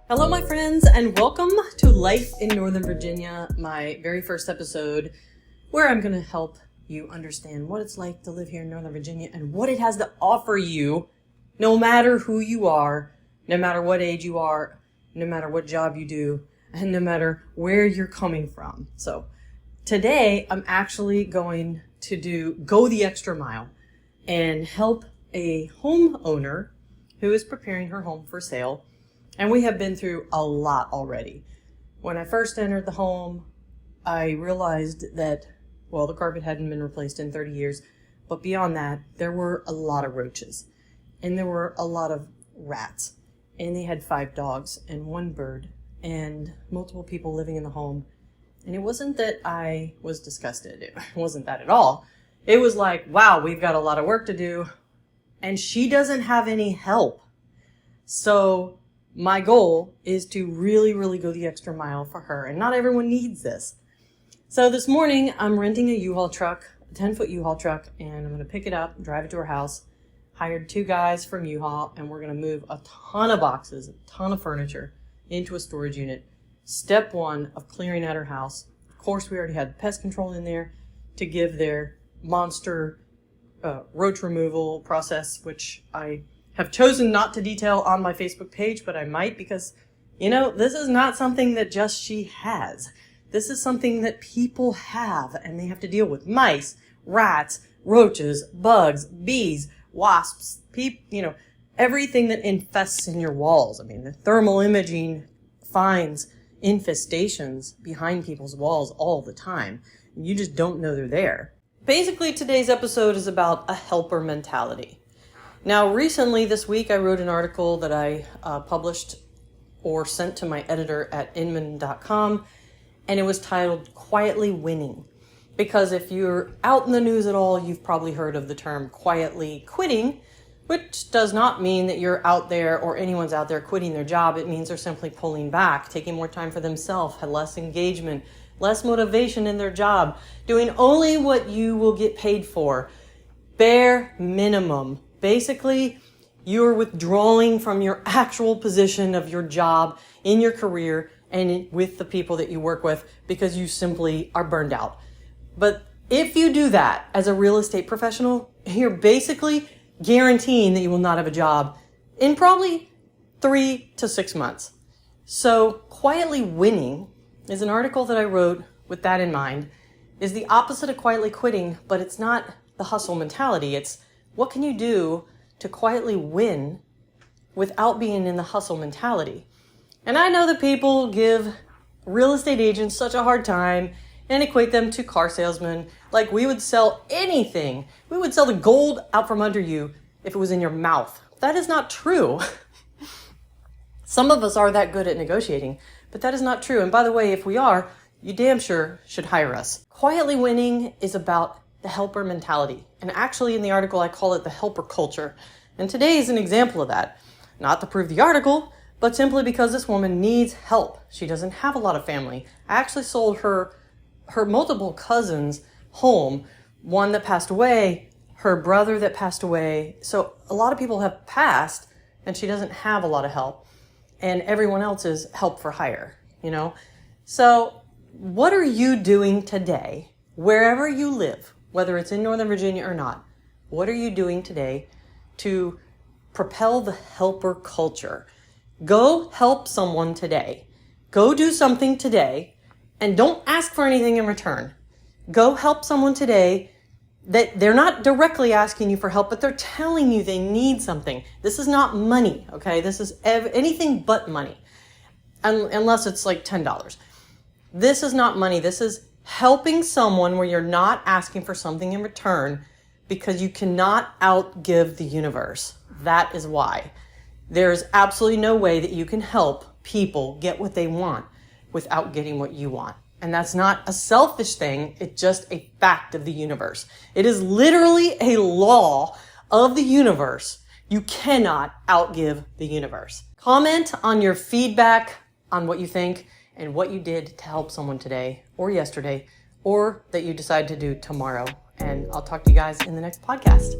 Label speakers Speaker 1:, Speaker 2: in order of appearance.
Speaker 1: Hello, my friends, and welcome to Life in Northern Virginia, my very first episode, where I'm going to help you understand what it's like to live here in Northern Virginia and what it has to offer you, no matter who you are, no matter what age you are, no matter what job you do, and no matter where you're coming from. So today, I'm actually going to go the extra mile and help a homeowner who is preparing her home for sale. And we have been through a lot already. When I first entered the home, I realized that, the carpet hadn't been replaced in 30 years. But beyond that, there were a lot of roaches. And there were a lot of rats. And they had 5 dogs and 1 bird and multiple people living in the home. And it wasn't that I was disgusted. It wasn't that at all. It was like, wow, we've got a lot of work to do. And she doesn't have any help. So my goal is to really go the extra mile for her, and not everyone needs this. So this morning, I'm renting a U-Haul truck, a 10-foot U-Haul truck, and I'm going to pick it up, drive it to her house. Hired 2 guys from U-Haul, and we're going to move a ton of boxes, a ton of furniture into a storage unit. Step 1 of clearing out her house. Of course, we already had pest control in there to give their monster roach removal process, which I have chosen not to detail on my Facebook page, but I might because, this is not something that just she has. This is something that people have, and they have to deal with mice, rats, roaches, bugs, bees, wasps, everything that infests in your walls. I mean, the thermal imaging finds infestations behind people's walls all the time. You just don't know they're there. Basically, today's episode is about a helper mentality. Now, recently this week, I wrote an article that I published or sent to my editor at inman.com, and it was titled Quietly Winning. Because if you're out in the news at all, you've probably heard of the term quietly quitting, which does not mean that you're out there or anyone's out there quitting their job. It means they're simply pulling back, taking more time for themselves, had less engagement, less motivation in their job, doing only what you will get paid for, bare minimum. Basically, you're withdrawing from your actual position of your job in your career and with the people that you work with because you simply are burned out. But if you do that as a real estate professional, you're basically guaranteeing that you will not have a job in probably 3 to 6 months. So Quietly Winning is an article that I wrote with that in mind, is the opposite of quietly quitting, but it's not the hustle mentality. It's what can you do to quietly win without being in the hustle mentality? And I know that people give real estate agents such a hard time and equate them to car salesmen. Like we would sell anything. We would sell the gold out from under you if it was in your mouth. That is not true. Some of us are that good at negotiating, but that is not true. And by the way, if we are, you damn sure should hire us. Quietly winning is about the helper mentality. And actually in the article, I call it the helper culture. And today is an example of that. Not to prove the article, but simply because this woman needs help. She doesn't have a lot of family. I actually sold her multiple cousins' home. One that passed away, her brother that passed away. So a lot of people have passed and she doesn't have a lot of help. And everyone else is help for hire, So what are you doing today, wherever you live? Whether it's in Northern Virginia or not, what are you doing today to propel the helper culture? Go help someone today. Go do something today and don't ask for anything in return. Go help someone today that they're not directly asking you for help, but they're telling you they need something. This is not money, okay? This is anything but money, unless it's like $10. This is not money. This is helping someone where you're not asking for something in return because you cannot outgive the universe. That is why. There's absolutely no way that you can help people get what they want without getting what you want. And that's not a selfish thing. It's just a fact of the universe. It is literally a law of the universe. You cannot outgive the universe. Comment on your feedback on what you think and what you did to help someone today or yesterday or that you decide to do tomorrow. And I'll talk to you guys in the next podcast.